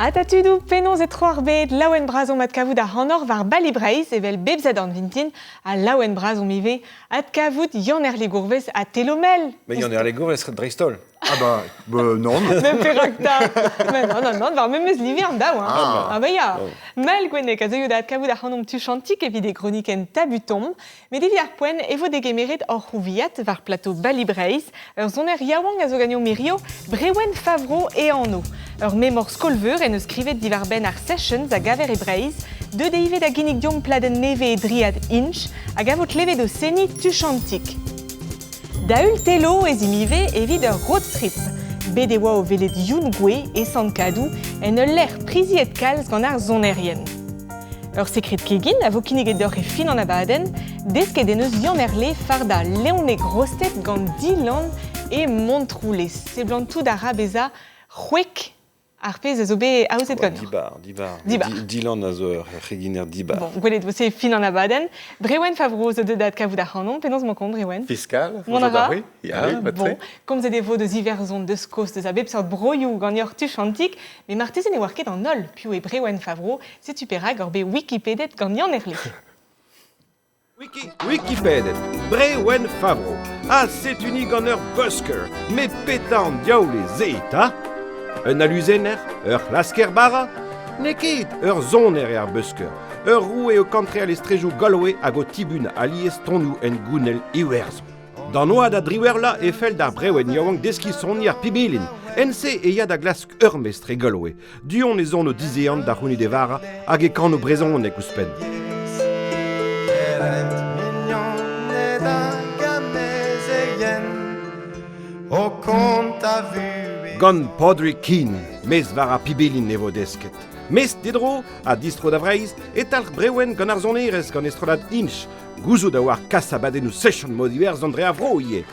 Atatudu penaos e troarbet laouen brazon mat kavout ar hanor var bali breiz evel bebzad an vintin a laouen brazon mive at kavout yann er legourvez a telomel. Mais yann er legourvez ret Bristol. Ah non. Même perakta. Non, var memeus livern daou. Ah bah ya. Mal gwenek a zeuio da at kavout ar hanom tuchantik evit e kroniken tabutom, met evit ar poen evo de gemeret or rouviat var plateau bali breiz, ur zoner yaouang a zo gagnon merio brewen favro e anno. Ur memor skolveur en eus skrivet divarben ar sessions a gaver e breiz, de deivet a ginnig diom pladen neve e driad inch, a gavot levet o seni tuchantik. Daül telo ez imive evit ur road trip. Bet e oa o velet youn gwe e sant kadou en ul ler priziet kalz gant ar zonerien. Ur sekret kegin a vo kinniget d'ur e fin an abaden, desket en eus yann er le farda leone grostet gant Dilan e Montroulez. Se blant tout da rabeza c'hwek ar pez a zo bet aouzet gant. Dibar. Dilan a zo reginer dibar. Bon, gwelet vo se fin an abaden. Brewen favro zo dedat kavout ar hanon, penaos man kont, Brewen? Fiscal, Mon ara? Ja, Bon, komz ed evo deus iverzon deus kost deus a bep sort broioù gant ur tuchantik, me martezen e war ket an ol, piou e Brewen favro, setu perag ur bet Wikipedet gant yann er le. Wikipédia, Brewen Favro. Ah, c'est unique en ur busker, mais pétant diaou les zeta. Un aluzener, ur lasker bara, nekit, ur zoner e ar busker. Ur roue o kantre al estrejou Galway hag o tibun alies tonou en gounel iwerzon. Dan oa da driwerla e fel d'ar Brewen yaouank deskison ar pibilin. Ense e ya da glask ur mestre Galway. Duon e zon o dizeant da c'houni de vara hag e kan o brezon e kouspen. Gant Podrick Keen, mes var a pibelin evo desket. Mes dedro, a distro da vreiz, et al Brewen gant ar zonerez gant estrolad inch, gouzo da war kasabaden ou session modiverz an dre a vro ie.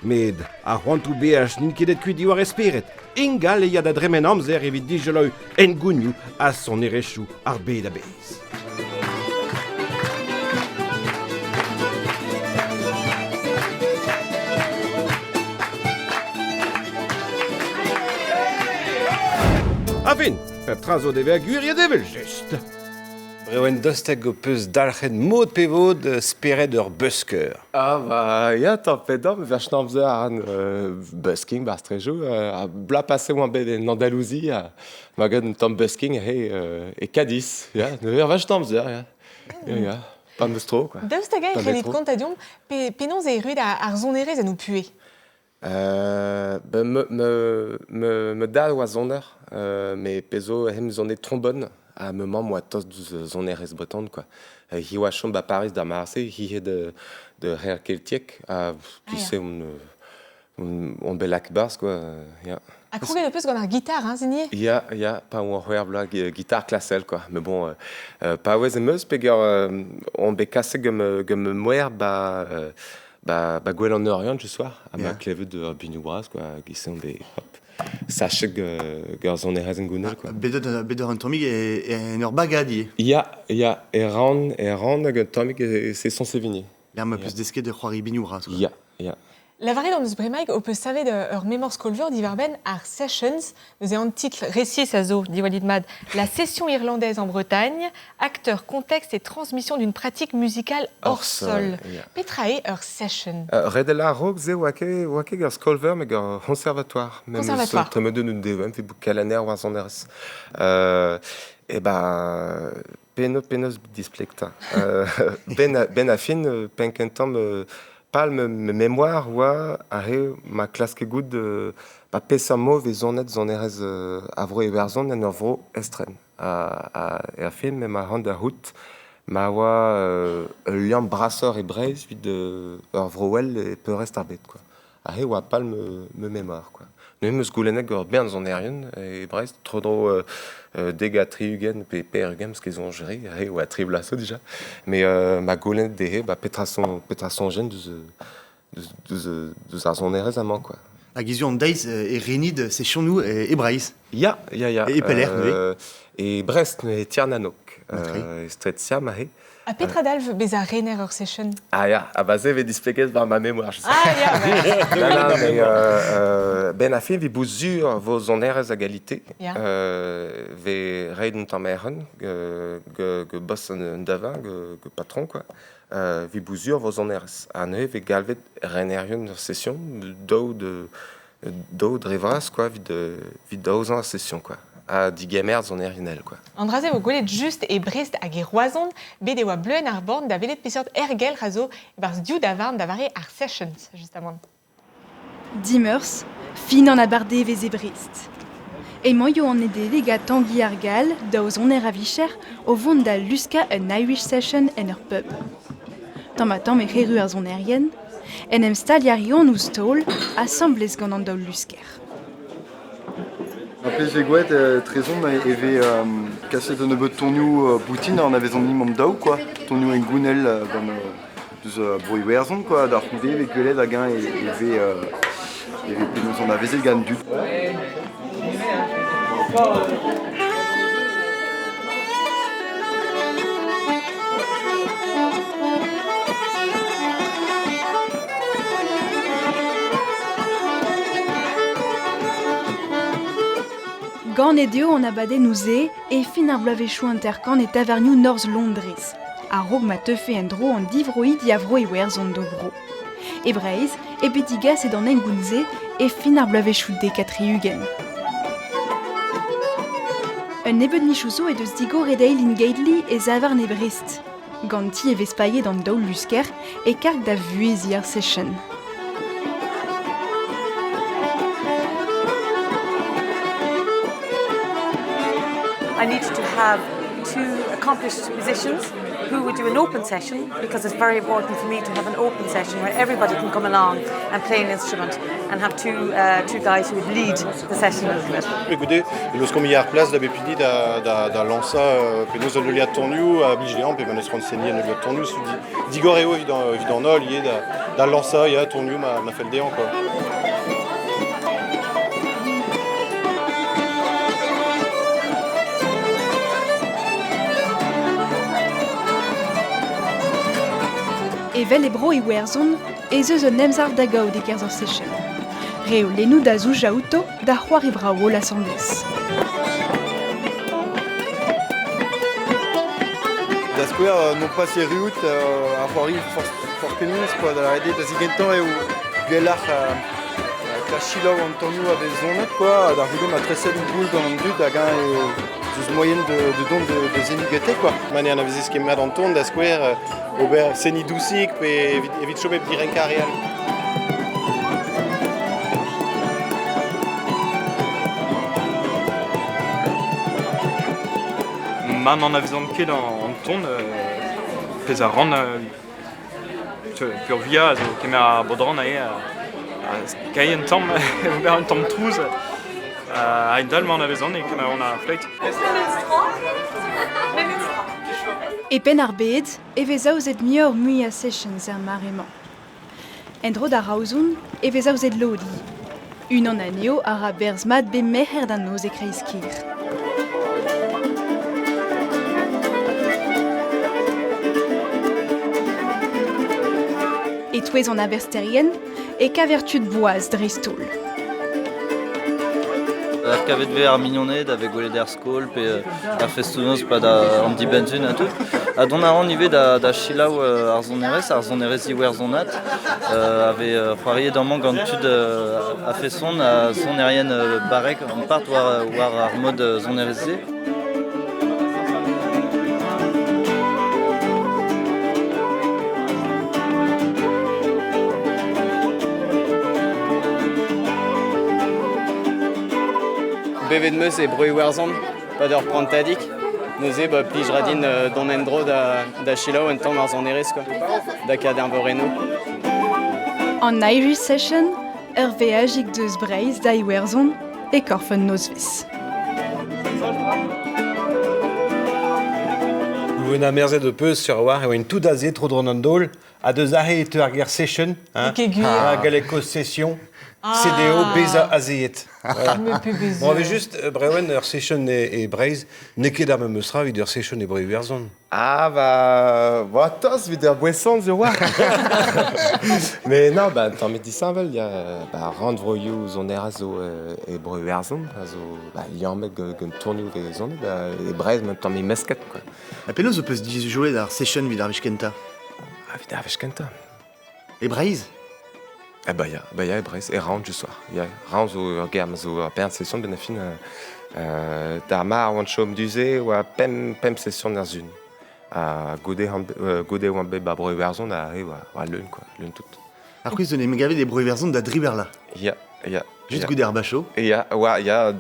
Med a c'hoantou beaj nin ket kuit diwar esperet, ingal e ya da dremen amzer evit dijeloi en gouniou a son erechou ar bet a bez. A fin, pep trazo de vergur ya devel just. Brewen dosteg o peus dalc'het mod pevod speret ur busker. Ja, tampedam, vach namzer an busking bar strejou, a bla passe oan bet en Andalousie, ma gant tam busking e Cadiz, ya, vach namzer, ya, pan meus tro, quoi. Daoust hag e c'hellit kont a diom, penaos e ruet ar zonerez en o pue. Me dal oa zoner, me pezo hem zonet trombone, a me mam oa tos douz zonerez breton, quoi. Hi oa chom ba Paris da Marseille, hi he de Real Keltiek, a se on belak bars, quoi, ya. A krouget eus gant ar gitar, hein, zenie? Ya, pa oan c'hwer bla guitar klassel, quoi. Mais bon, pa oez emeus, peger on be kase gem mouer ba gwell an euriant, je soir, a ma klevet de binu braz, quoi, gise on be, hop, sacheg gant zonerez en gounel, quoi. Bedor an tomig en ur bagadi. Ya, e ran hag an tomig se son sevini. L'ar ma peus desket de c'hoari binu braz. Ya. Lavaret an eus bremaik o peus savet ur memor skolveur divarben ar Sessions, eus an titl récit sa zo, diwalit mad, la session irlandaise en Bretagne, acteur, contexte et transmission d'une pratique musicale hors sol. Petra e ur Session. Redela rog ze oake gant skolveur me gant conservatoire. Conservatoire. Tremede nun devem, fe bout kalaner oa zonerez. Penos displekta. Ben a fin, penkentam pal me mémoire oa a he ma klaske gout pa pesamo ve zonet zonerez a vro e werzon en ur vro estren. A fin me ma hand a hout ma oa liam brasseur e breiz vid ur vrowel e peurest ar bet, quoi. A he oa pal me mémoire, quoi. Ne meus gouleneg ur bern zonerien e breiz tro deg a triugen pe perugem sk ezon jeri, a he oa tri blaso dija. Mais ma gouleneg de he, petra son jen deus ar zonerez amañ, quoi. Hag izu an deiz e renid se chonou e breiz. Ya. E peler, E Brest e Tiernanok. Stretia, mahe. A petra dalv bez a rener ur session. Ah ya, a baze ve displeket par ma mémoire, je sais. Ah, ya, Ben a fin vi bouzur vos onerez a galite. Ja. Ve reid un tammeren, ge boss un davin, ge patron, quoi. Vi bouzur vos onerez. Ane ve galvet renerion ur session, do drevas, quoi, vid daouzan a session, quoi. A digemer zonerinel, quoi. Andraze vo gwelet just e Brest hag e Roazhon, bet e oa bleuen ar born da velet peseurt ergel razo e-barzh diou da varn da vare ar sessions, justement. Dimers, fin an abarde vez e Brest. E moio an edelega Tanguy Argal, daouz on er a vicher, o vont da luska un Irish session en ur pub. Tamm me c'heru ar zonerien, en em staliarion ou stol, assemblez gant an daoul lusker. Apres ve gouet trezon eve kaset un ebeut tonioù boutin an avezon nimam daou, quoi. Tonioù en gounel gant deus broi werzon, quoi. D'ar c'houde ve gwelet hag eve penaos an avezet gant dud. Gant edeo an abade nouze e fin ar blavechou interkan e tavernioù North Londres. A rog ma teufe en dro an divroid diavro e werzon do bro. E breiz, e petigas e d'an engounze e fin ar blavechou de katriugen. Un nebet michouzo e deus digo redeil in gaidli e zavarn e Brest. Ganti e vez paillet d'an daoul lusker e karg da vuezi ar session. I needed to have two accomplished musicians who would do an open session, because it's very important for me to have an open session where everybody can come along and play an instrument, and have two guys who would lead the session a little bit. Écoutez, los komia ar plas da bepidi da lansa penaos an euliad torniou a Bilgean pe manes renseigner an euliad torniou sous digoreo evidant ol lié da lansa ya torniou ma feldean, quoi. Evel e bro e werzon, ez eus un emzar da gaout e kerz ur session. Reo lennou da zouj auto da c'hoar e brao l'assemblez. Da skouer non pas se riout ar c'hoari for penaos, quoi, da rede da zigentan eo gwellac'h klachilaou an tonioù a bezonet, quoi, da rudom a treset boul gant an dud hag an eus moyen de don de zenigete, quoi. Mane an avezez skemmat an ton da skouer ober seni dousik pe evit chobeb direnka real. Man an avezan ket an ton pez a ran pur via zo kemer a bodran a kai en tamm ober un tamm trouz a dal man avezan e kemer an a fleit. E pen ar bed, e vez aouzet mior mui a sessions ar maremañ. En dro da raozoun, e vez aouzet lodi. Un an aneo a ra berzmat be meher d'an noz e kreiz kir. E touez an abersterien, e kavertud boaz drestol. Ar kavet ve ar mignoned avec gwelet er skol pe ar festounoz pa da an dibenzun a tout. A don a ran ive da chilaou ar zonerez i werzonat ave c'hoariet d'an man gant tud a feson a zonerien barek an part war ar mod zonerez-se. Bevet meus e broi werzon, pa d'ur prantadik. Neuze plij radin don endro da chilaou en tamm ar zonerez, quoi. Da kader voreno. An Irish session, ur veajik deus Breiz da e werzon e korfen nozvezh. Gouvena merzet de peus sur war eo en tout aze tro dron an dol a deus ahe et ur ger session, Ikegur. a galeko session. CDO Beza Azeyet. Voilà. Mais plus baiser. On avait juste Brewen, leur session et Braise, neke da même sera, vid leur session et Breu Verzon. Ah bah, voilà, tous vidéo boisson de voir. Mais non, bah, tant mais dit ça, il y a bah rendre you zone razo et Breuerson, also bah il y a un mec qui tourne ou des zones, bah et Braise même tant mais mesquette quoi. A penaos peus jouer dar session vid ar vechkenta. Ah vidéo avec Kenta. E Breiz? Ah bah y a Braise et round du soir. Il y a round au game zo perdre session de Benafin da mar one show dusé ou pem session dans une. À Godé ou un bé bah Breuerson arrive à lune quoi, lune toute. Ar quiz de ne megave des Breuverzon da driberla. Il y a Juste gouder ar bacho. Il y a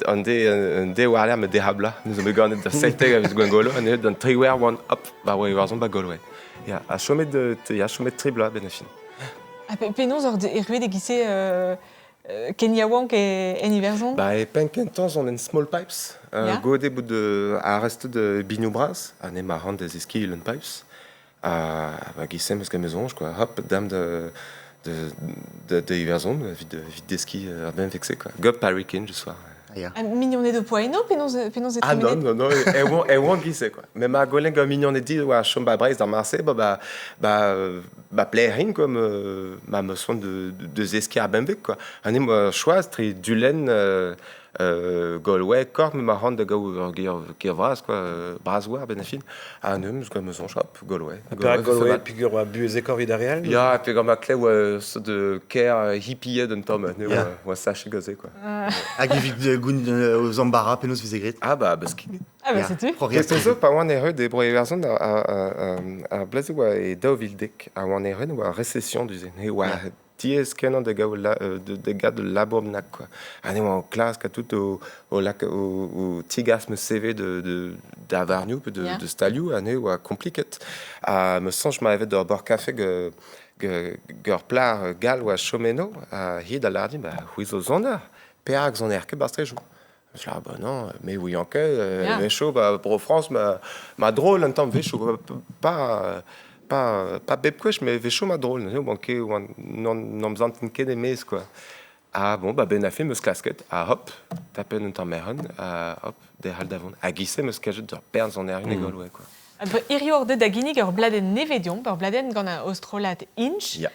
un des warriors me déhabla. Nous avons gagné de 7 avec Gwengolo, on est dans 3 wear 1 up, bah Breuerson bah Galway. Il y a chômé de tribla Benafin. Penaos ur erruet egise Kenya Wank et Eniverzon. Bah et Penkentons on a small pipes. Godé bout de à reste de Bignou Bras, on est marrant des skis and pipes. Bah gissem parce que maison quoi. Hop dame de Iverzon vide des skis bien vexé quoi. Gob Parikin je soir. Mignonnet de poino, penaos et Ah non, et won't gisse quoi. Mais ma goleng a mignon et dit ouais chom ba Braise dans Marseille bah playing comme ma me son de ski à Benvec quoi. On est moi choix très Dulen Galway Cork me marrant de qui vras quoi Brasoir Benafin. Ah non, je comme son shop Galway. Galway figure à Buezekor Vidarial. Ja, puis comme ma clé de care hippie d'un tom, ouais ça chez gazé quoi. Hag evit goun aux embarras penaos vizegret. Ah bah parce que Ah bah c'est tout. qu'est-ce que ça pas one erreur des Breuerson à Blaise ou et Dovildek à one erreur ou à récession du zéné ou à dies canon de gars de Labomnac quoi. On est en classe qu'à tout au lac au tigasme CV de d'Avarniou de Staliou on est ou à compliqué. À me sens je m'avais de boire café geur plat gal ou à Chomeno à hid à l'ardi bah oui aux zona péax on est que bastrejo. Je dis, ah bah non, mais oui, en Vécho, bah, pour France, ma drôle, un temps Vécho, pas Bepquesh, mais Vécho, ma drôle, non besoin de des mes, quoi. Ah bon, bah, Benafé, me sclasquette, ah hop, taper un temps Meron, hop, des halles d'avant, à guisser, me sclaquette, de perdre en air une égale, ouais, quoi. Irior de daginig ur bladen nevedion, ur bladen gant a ostrolat inch. Ja.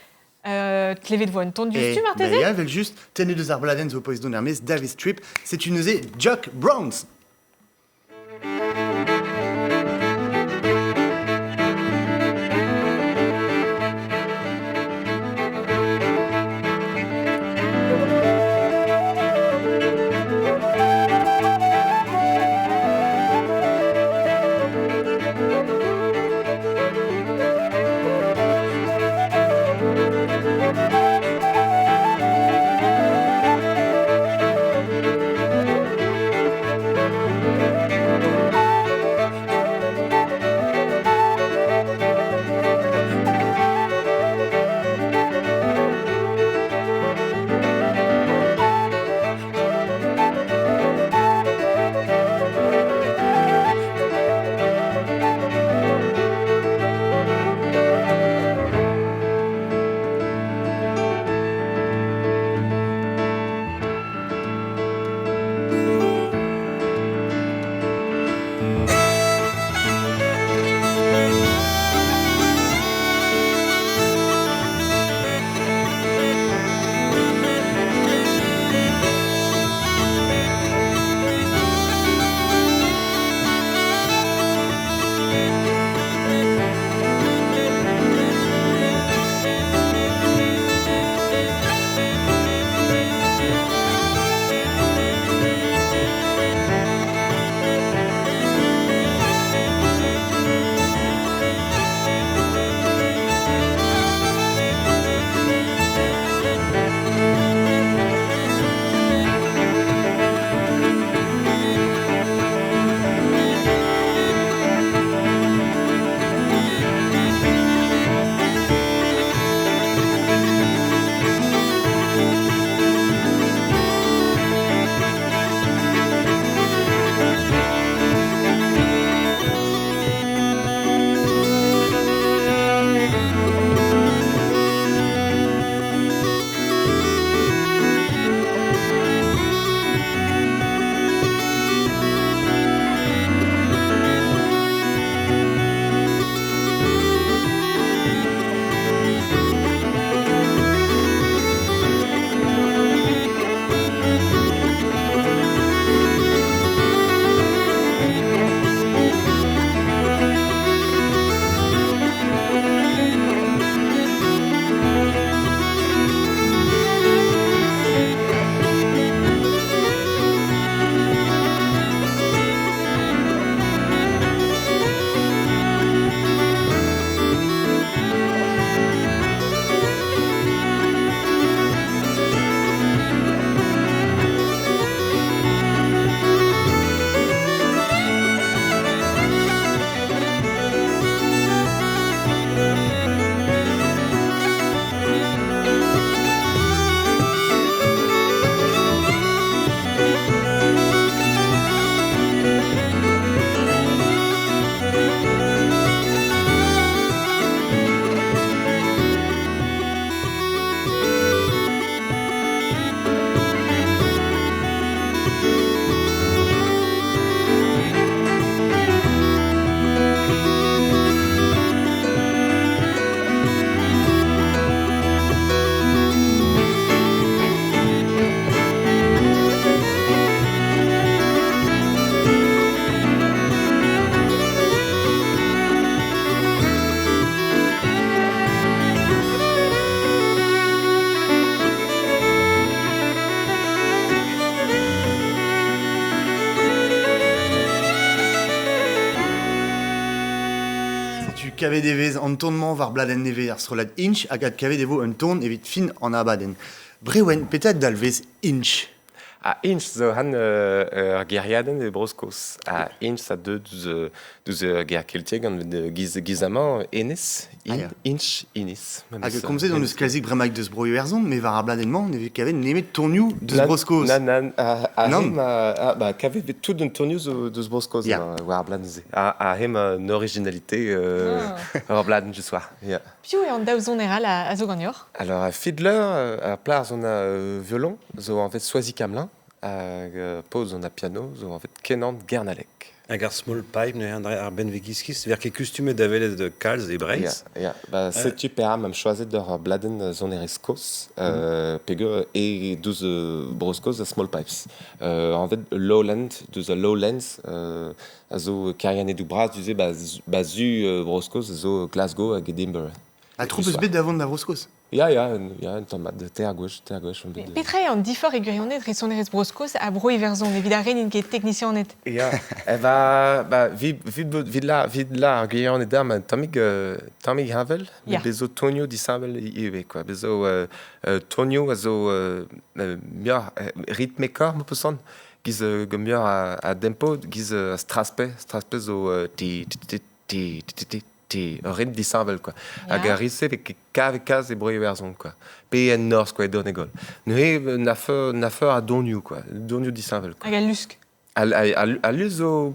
Tlevet voan ton du stu, Bah Marteze? ya, vel just, tenne deus ar bladen zo poez don Hermes, Davis Trip, c'est une euse Jock Browns. kavet devez an tournement var bladen neve ar strolat inch hag ad kavet evo un tourn evit fin an abaden. Brewen, petat dalvez inch. A inch zo han geriaden e broskos. A inch sa deus ger keltieg an gizaman enes, inch inis. Hag komzet an eus klazik bremaik deus broio erzon, me var ar bladenman neve kavet nemet tournioù deus broskos. Nan, kavet vet tout d'un tournioù deus broskos war bladen ze. A hem an originalité ar bladen du soir. Piou e an daouzon eral a zo gagnor? Alors, a fiddler, a plar on a violon, zo en fait soisi kamelin, pose on a piano, zo en fait kenant gernalek. Hag ar small pipe ne ar ben vegiskis, ver ket kustume davelet de kalz e breiz. Setu per am choazet d'ar bladen zon ereskos, pegur e douz broskos a small pipes. En fait, lowland, douz a lowlands, a zo karian edou bras, duze zu broskos, zo Glasgow hag Edinburgh. A troup eus bet davant da broskos? Ya, un tammad, ter gwech. Petra an difor e gurionet resonerez broskos a broi verzon, evit a renin ket technicienet. Ya, vid la ar gurionet da, ma tammig havel, bezo tonio disabel iwe, quoi. Bezo tonio a zo mior ritmekor, mo peusant, giz mior a dempo, giz straspe zo rit disabel, quoi. Hag a risse vek kaz e broie verzon, quoi. Pe en nors, quoi, e donegol. Ne nafeur a donioù, quoi. Donioù disabel, quoi. Hag a lusk. A luz zo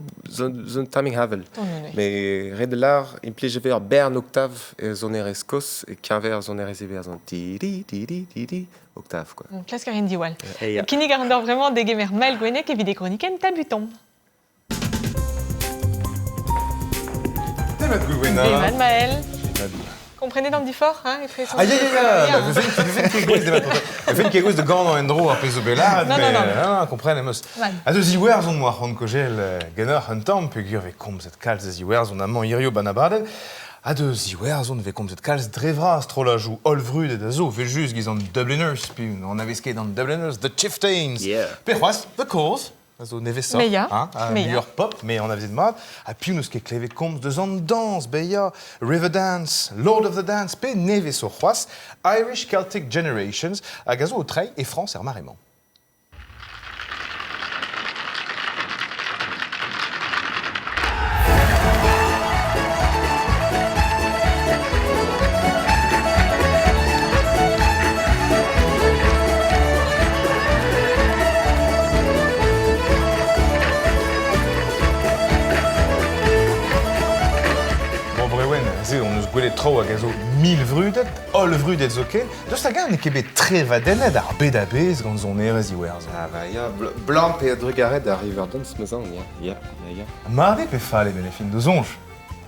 tammig havel. Me red lar implije ver bern octav zon ereskos e kianver zon ereze verzon. Ti octav, quoi. Klask a rin diwal. Kinnig ar andor vraiment degemer Maël Gwennek evit e kroniken tabuton. Eman Maël. Komprenez an difor, hein, e freson. Fen ket gouz de gant an endro ar pezo belad, mais komprenez meus. A deus iwer zon moa c'hant kojel genner un tamm, pegur ve komzet kalz ez iwer zon amant irio banabarden, a deus iwer zon ve komzet kalz drevra astrolajou olvrud et a zo, ve just giz an Dubliners, pi an avisket an Dubliners, The Chieftains. Pe c'hoaz, The Cause. Also nevesa, meilleur pop, mais on a visité mal. A puis nous ket klevet komz de zan dans, beya, Riverdance, Lord of the Dance, pe neveso c'hoaz, Irish Celtic Generations, a gazo o trei e France er marement. On eus gwelet tro hag a zo 1000 vrudet, ol vrudet zo ken. Deus hag an e kebet tre vadennet ar bet a bez gant zon erez iwer zo. Blanc pe a drugaret ar Riverdance meuzan, ya. Marde pe fale ben e fin de zonj.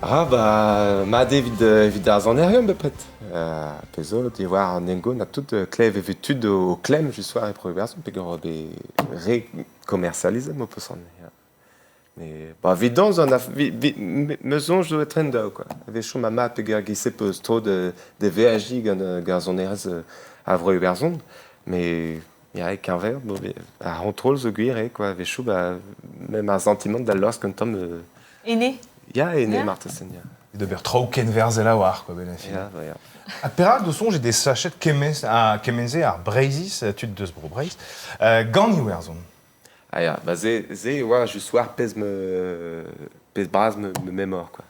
Marde evit ar zon erion bepret. Pe zo, di war an engo na tout klev evetud o klem just war e proverson, pe gant be re-commercializem o peusant. Mais vidon zon meuzon jo etren daou, quoi. Vechon ma mat pe gise peus tro de VHJ gant zon erez a vreo berzon, mais ya e kanver, a rentrol zo gwir, quoi. Vechon, même un sentiment d'al lorsk un tom... Ene? Ya, ene, Martesen, ya. E de ber tro ken verzel a war, quoi, ben a fin. Ya. A perak de son, j'ai des sachets kemenze ar breizis, tud deus bro breiz, gant iwer zon. Ze oa just war pez braz me memor, quoi.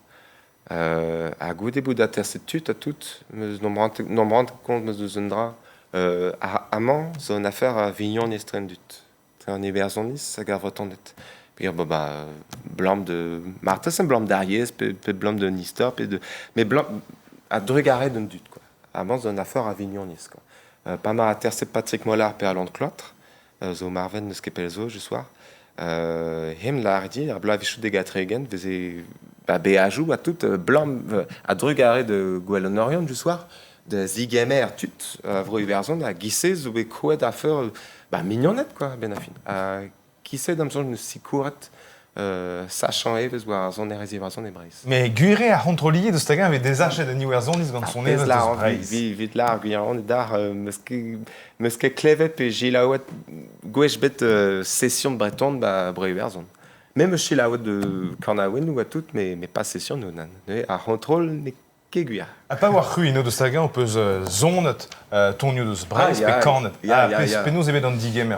A goude bout da terset tut a tout, meus nombrant kont meus deus un dra, amant zon afer a vignon estren dut. An eberzon nis hag ar votandet. Puis blanc de Martesen, blanc d'Ariès, pe blanc de Nistor, mais blanc a drugaret d'un dut, quoi. Amant zon afer a vignon nis, quoi. Pas ma a terset Patrick Mollard pe allant clotre. Zo marven neus ket pelzo, just war. Hem la ardi, ar bla vichou degatregen, veze beajou a tout, blanc a drugaret de gwell an orion, just war, de zigemer tut, vro iverzon, a gise zo be kouet a feur, mignonnet, quoi, ben a fin. A gise damson neus si kouret, sachant evez war zon erez iverzon e breiz. Mais gure a rentrolié de stagan avec des archets de niwer zon gant son erez deus breiz. Vit la guiron et dar meus ket klevet pe jilaouet gwech bet session breton breu verzon. Même chilaouet de Cornawen ou à tout, mais pas session nous nan. A rentrol Keguia. A pas voir ruino de sagan on peut zonet tonio de Breis ja, pe kanet. ja, Penos ebet an digemer.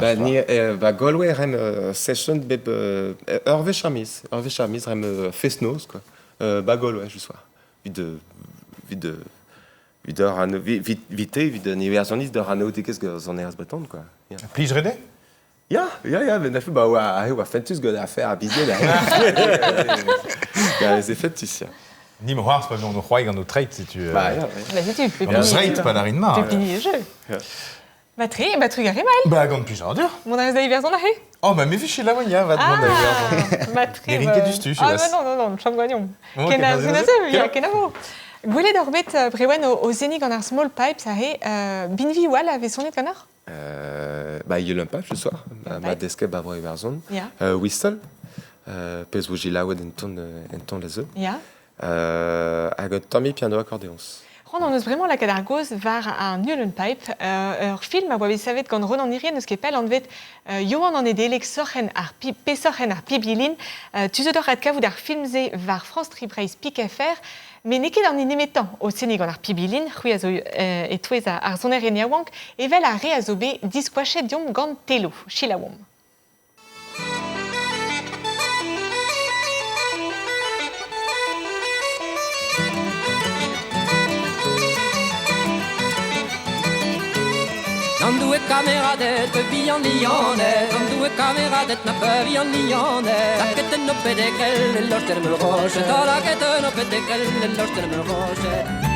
Galway rem session beb Hervé Chamis rem festnos quoi. Galway je soir. Vite niversonis de rano tikes que zon eras breton quoi. Plij rede? Ja, ben dafür wa fentus go affaire à bizier là. Ja, c'est fentus ja. Ni me hoars pas on roig an o treit si tu. Bah si tu peux. On reit pas la rinma. Tu finis le jeu. Bah tu gare mal. Bah gant plus dur. Mon a des versions d'ahe. Oh bah me fiche la wanya va demander version. Bah très. Les rinquets du stu, Ah non, cham gagnon. Kena kenavo. Gwele d'orbet brewen o zenig an ar small pipes ahe binvi wal avait sonnet ganar. Bah il un pas ce soir. Ma deske ba vroi verzon. Whistle. Pez wo gilaoued en ton les œufs. Ja. Hag Tommy piano accordéons. Ron an eus vraiment la kadargoz var an Newland Pipe. Ur film a boa savet gant Ron an irien eus kepel an vet Johan an edelek sorchen ar pibilin. Tu se dor ad kavout ar filmze var France Tribreis Pik FR. Mais neket an inemetan o senig an ar pibilin, c'hwi a zo e touez ar zoner en yaouank, evel a re a zo be diskouachet diom gant telo, chilaouam. Dan doe kameradet pe bihan lianet, dan doe kameradet na pe bihan lianet. Laketten op de grel, lorter me roche, da laketten op de grel, lorter me roche.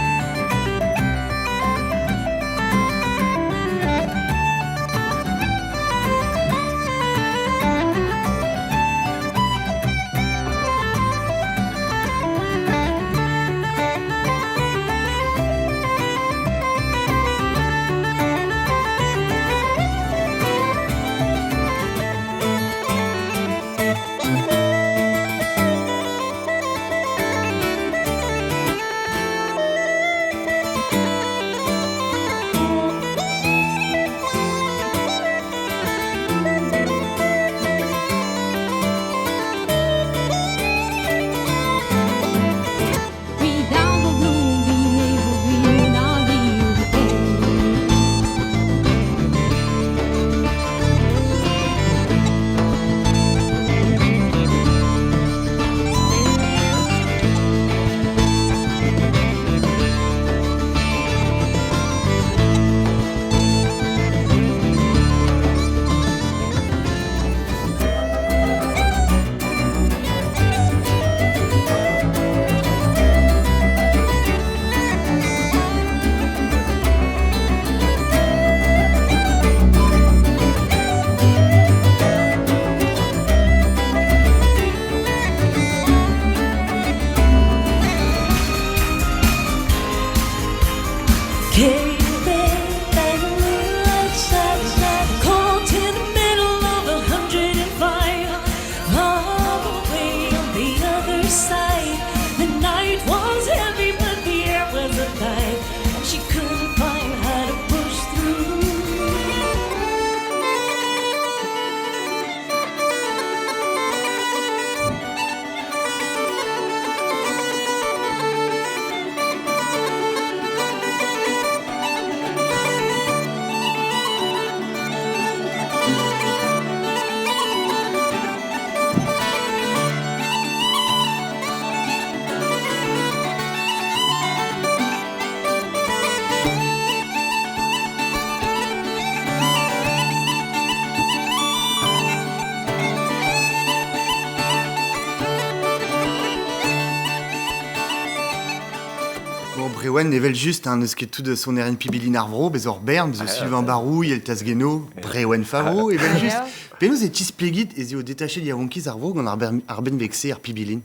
Brewen nevel just an eus ket tout de son eren pibilin arvro, bez ur bern, bez Sylvain Barou, yel Tasgeno, Brewen Favro, evel just. Penaos e tis plegit ez eo detaché diavonkiz arvro gant ar ben vexé ar pibilin.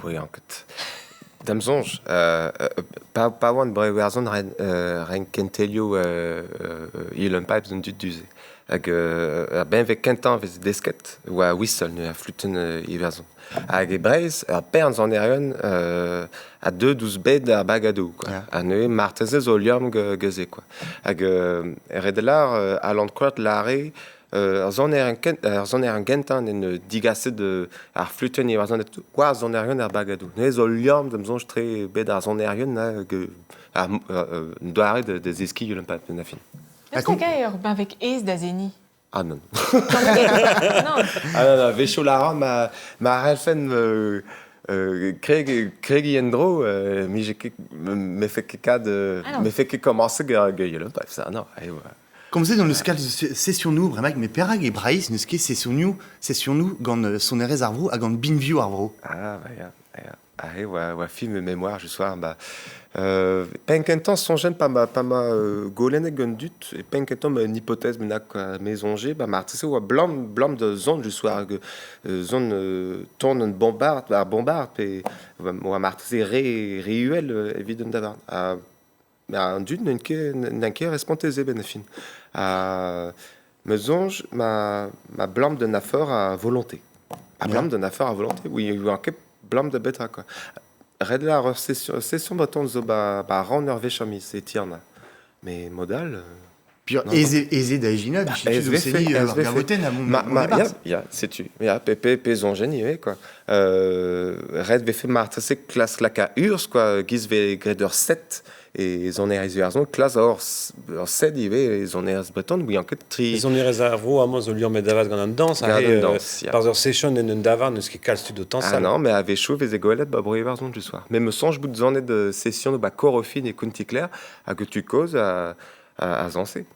Oui, anket. Damzonj, pa oan brewerzon ren kentelio Yellow Pipes an dud duze. Hag ben vek kentan vez desket, oa whistle ne a fluten iverzon. Hag e breiz, ar pernz an erion a deus bed ar bagado, quoi. A ne martezez o liom geze, quoi. Hag redelar a landkwart lare zon un gentan en digaset ar fluten e zon quoi zon erion ar bagadou. Ne zo liam dem zon tre bet ar zon erion doare de zeski yul pa na fin. Est-ce que ben avec ez da zeni? Ah non. Non. Ah non, vecho la ma relfen Craig Endro, me fait que commencer yul pa ça non. Comme c'est dans le skal session nous vraiment mes perag et Bryce ne ski session nous gant sonerez arvro a gant binview arvro. Ah ouais ouais film mémoire je soir bah penkentan son jeune pas ma golene gundut et penkentan une hypothèse menac maisongé bah martissé ou blanc de zone je soir zone tourne une bombarde et ou martissé réel évident d'avant mais un dune n'en qui responsable benefin me zonge ma blanc de nafor à volonté à blanc de nafor à volonté oui il y a un blanc de bêta quoi red la session bâton zo ba ran nervechamis c'est tierna mais modal puis aisé d'agina bichitu seni gavoten à mon ya c'est tu ya pp zon génie quoi red ve fait martre c'est classe la ka urs quoi giz ve grader 7 et zon raison classe or 7 ive zon bâton oui en que tri zon réservo à moi zo liam medavad gant an dans par their session en un davar ne ski kal stud autant ça non mais avec chaud les égolettes bah broyer zon du soir mais me songe bout de zone de session de ba corofine et kunti clair à que tu causes à zancer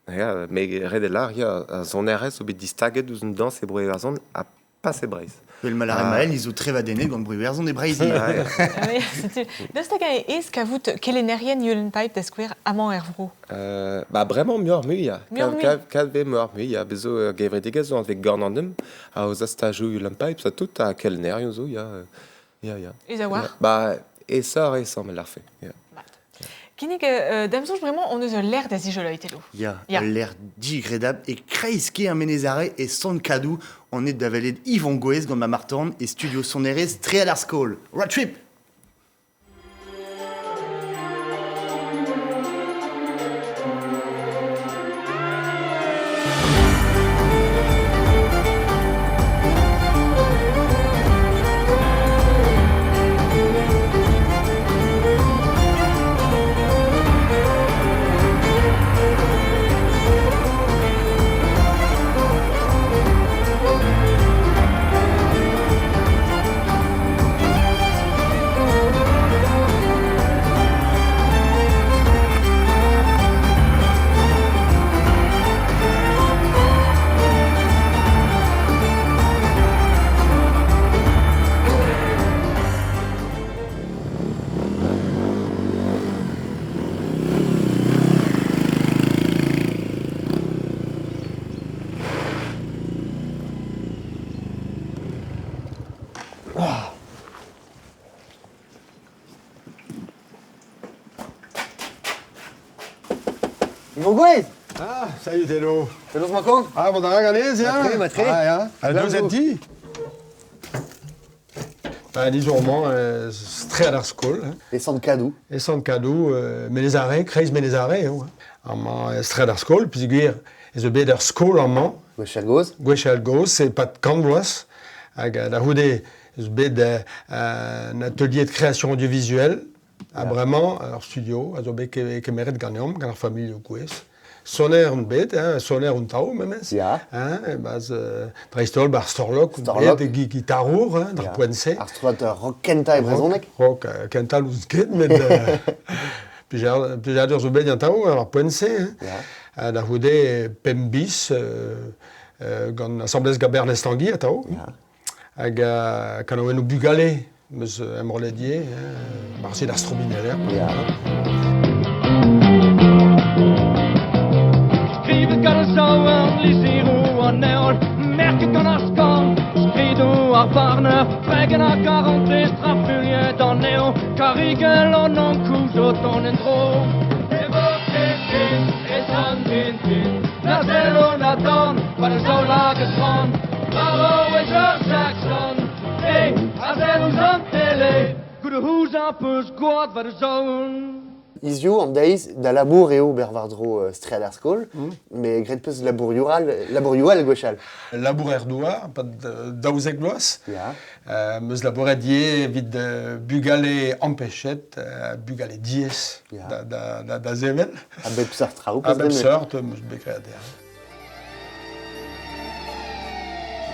mais red là il y a zon RS au bit distaguet de zone danse et broyer zone à passer braise. Le malare mael ils ont très vadené gant broyer zone des braise. Oui, c'était Dostaka est-ce qu'avou kelenerian yulen pipe de square amant ervro. Bah vraiment mieux ya. Calve mieux ya bezo gevre des gazons avec gornandem à aux astajou yulen pipe ça tout à kelenerian zo ya. Et zawar. Bah et ça me l'a fait. Kinik damsonge vraiment on a l'air d'azijoloitelo. Ya l'air digrédable et kreiski un menezare et son cadou on est d'avalé Yvon Goes gant ma martorn et studio sonerez très à l'arskol. Road trip. Yvon Goes. Ah, salut Telo. Telo smakon? Ah, wat daar gaan eens, ja? Matre. Ah, ja. En hoe zit die? Disons, très à school. Et sans cadeau. Et sans cadeau, mais les arrêts, crazy mais les arrêts, en très à school, puis guir, is a better school en man. Gwechel goes. Gwechel goes, c'est pas de canvas. La roudé, is un atelier de création audiovisuelle. Ah, vraiment, alors studio, also que mérite gagnant, dans la famille Goes. Sonner un bed, sonner un tau, même. Ja. Bas, dreistol, bar storlock, bed, guitarour, dar poense. Arstrot rock kenta et brezonek. Rock kenta lousket, mais puis j'ai dur zo bed un tau, alors poense. La roudé pembis, gant assemblès gaber l'estangui a tau. Hag quand on nous bugalé. Meus emroledier, marché d'astrobineller. Skrivet kan det sauer, lisero og nævl. Mærket kan det skam, skrido og varne. Frækken har garanté straffølge der næv. Karigel og non kus og donen dro. Det var tin, et sådan tin. La zello la don, var det så laget tron. Maro et Saxon. Hey, I said who's on tele. Good who's up, who's good, what is on. Isio, en deiz, da labour eo bervardro stread ar skol, mais gret peus labourioal gwechal. Labour er doa, pas daouzek bloaz. Meus labouret die vid bugale empechet, bugale diez da zevel. A bet sort traoù. A bet sort, meus bekret.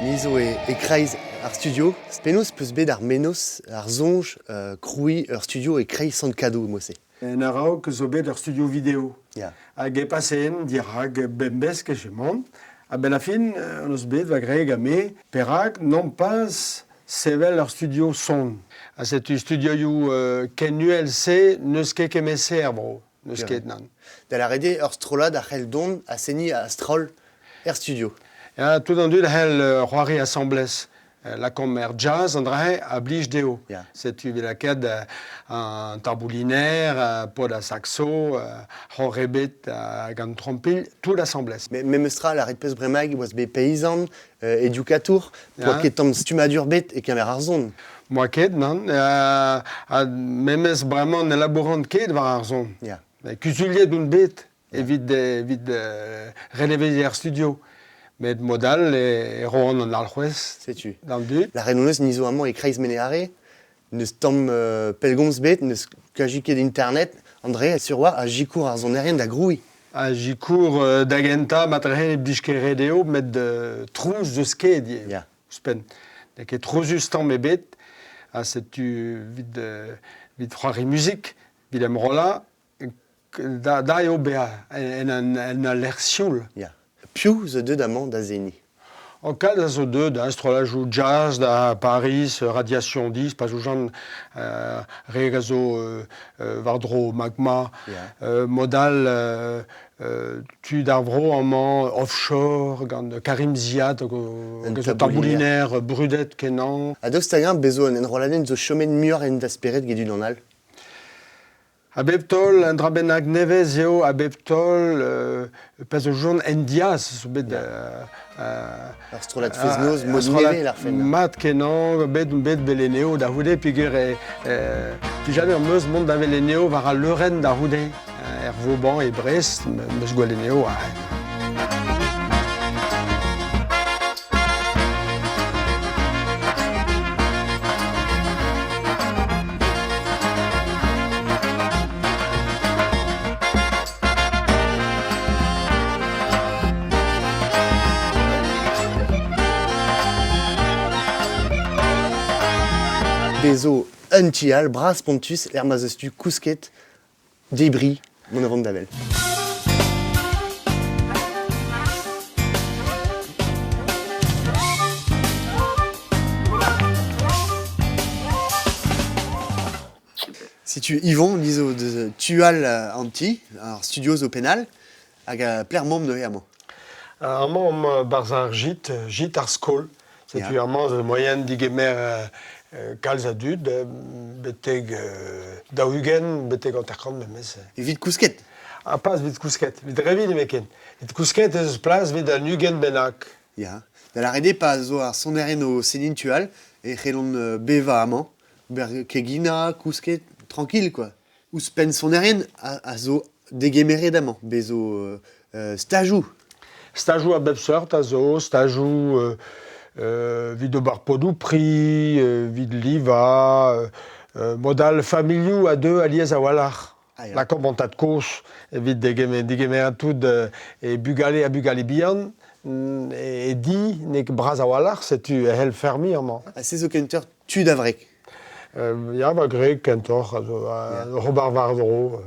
Nizo e kreiz ar studio, spenos peus bet ar menos, ar zonj, kroui ur studio e kreiz sant kadou, mosse. En arao que zo bet ur studio vidéo. Hag e pasen dirag bembesk e chemont. A ben a fin, an eus bet va greg a me, perak non pas sevel ur studio son. A setu studio you ken ULC neus ket kemeser, bro. Neus ket nan. Da la rede ur strolad ar c'hell don a seni a strol er studio. Ja, tout an dud hel c'hoari assemblez. La commer jazz, André, a blij deo. Setu vilaket an tarbouliner, pod a saxo, c'hor rebet gant trompil, tout l'assemblez. Mais meustra la red peus bremag oaz be paysan, edukatour, poa ket tam stumadur bet e kemer ar zon. Moa ket, nan. Memes bremañ elaborant ket war ar zon. Kuzuliet d'un bet, evit relevez ar studio. Met modal e roan an alc'hwez. Setu. Dans du. La renonez nizo amañ e kreiz meneare, neus tam pelgomz bet, neus kajiket d'internet, André, sur oa a jikour ar zonerien da groui. A jikour d'agenta matren e blij deo met trouz de ske die. Spen. Nek e trouzus tam e bet, a setu vid c'hoari muzik, vid em rola, da eo bea en a l'er sioul. Piou ze deud amañ da zeni. En kal da zo deud, da estrolajou jazz, da Paris, Radiation 10, pa zo jan reg a zo vardro magma, modal tud ar vro amañ offshore, gant Karim Ziad, zo tarbouliner brudet kenan. A daoust hag bezo en enroladenn zo chomet muioc'h en dasperet gedun an all. A beptol, un drabenag nevez eo, a beptol, pez o joun en diaz, so bet... Ar strolat feznoz, mod neve l'ar fen. Mat kenan, bet beleneo da houde, pigur pijade ur meus mont da beleneo var a leuren da houde. Er Vauban e Brest, meus gwaleneo a... Bezo un tial, bras pontus, l'er ma zestu kousket, débris, mon avant d'avel. Si tu Yvon, nizo de tual anti, ar studios au pénal, hag a pler mom de heamo. Ar mom barzar jit ar skol. C'est-tu ar moyen digemer kalz a dud, beteg daougen, beteg an terkant memez. Evit kousket? Pas vid kousket, vid revit emeken. Vid kousket ez plaz vid an ugen benak. Ya. Da la rede pa zo ar soneren o senin tual, e c'hellon beva amañ, ber kegina, kousket, tranquille, quoi. Ous pen soneren a zo degemeret amañ, bezo stajou. Stajou a bep seurt a zo, stajou... vid o bar podou pri, vid liva, modal familiou a deux aliez a walar. La kombantat kos, vid digemer tout e bugale a bugale bihan, e di nek braz a walar, setu hel fermi amañ. A se zo kenter tu d'avrek? Ya va greg kentor, robar vardro.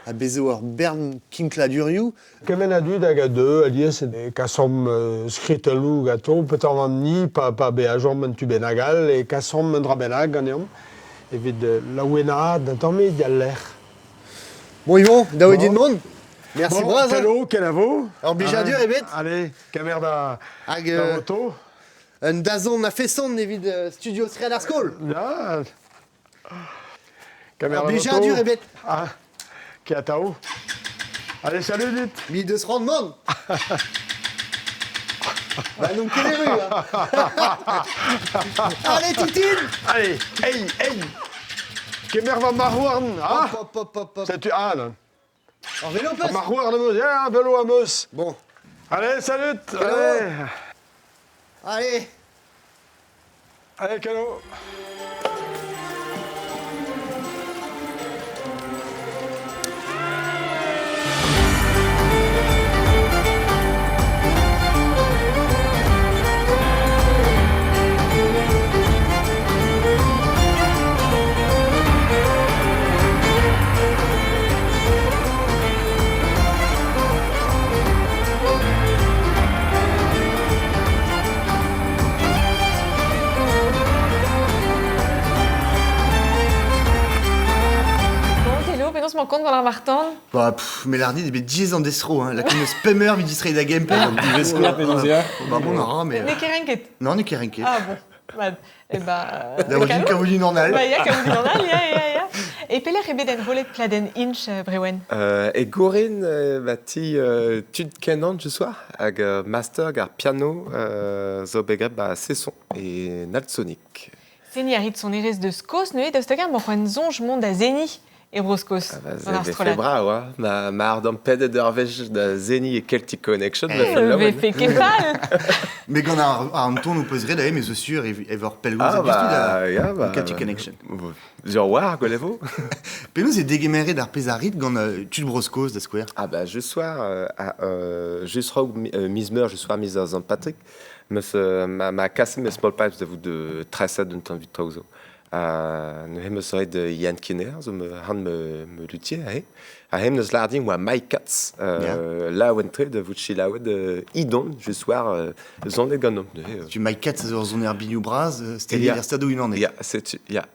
A bezo ar bern kinkladurioù? Kemen a dud hag a deux, aliez e kasom skritelou gato, petan an ni pa be a jom en tu benagal, e kasom en dra benag ganeom, evit laouena d'un tamme dial l'air. Bon Yvon, daou edin mon? Merci braz. Hello, kenavo. Ar blijadur ebet? Allez, kamer da moto. Un dazon a fesson evit studio stread ar skol. Ya. Kamer da moto. Ar blijadur ebet? Ah. Qui a Tao. Allez, salut, vite. 1200 de monde. Bah, donc, quelle est rue, hein. Allez, Titine. Allez, hey, hey. Kemer va marouarn, ah Hop. C'est tu ah non. En vélo, passe. Marouarn à meus, un vélo à meus. Bon. Allez, salut. Allez. Allez, Cano. Penaos m'en compte dans la Martin. Bah, mais l'ardi, il y a 10 ans d'estro, hein. La comme spammer, il dirait la gameplay. Bah, bon, non, mais. Ne kerenket. Non, ne kerenket. Ah bon. Bah, et bah. D'avoir dit Caroline Nornal. Bah, ya Caroline Nornal, ya. Et peler ebe den rolet pladen inch, Brewen. Et Gorin, ti tud kenan, je sois, hag master gar piano, zo begreb sesson et nalsonic. Seni a rit son erez de skos, ne daoust hag ar c'hoant zonj mont a zeni. Et broskos. Ve fe bra, oa. Ma ardant pedet ur da Zeni et Celtic Connection. Ve fe kefal. Mais gant ar ton ou poserait d'ailleurs, mais sûr, ever pelgoz a bistu Celtic Connection. Genre war, golevo. Penaos e degemeret d'ar pezarit gant tud broskos da square. Ah bah, je sois, just rogue mismer, je sois mis à Patrick. Ma casse mes small pipes de vous de tressa d'un temps vitroso. Nu hem eus ret Ian Kinner, zo me luthier a hem neus larding oa Mike Katz, la oentre de vouchi la oed idon, je soir zon e ganom. Tu Mike Katz a zon er bignou braz, c'était ar stado un an. Ya,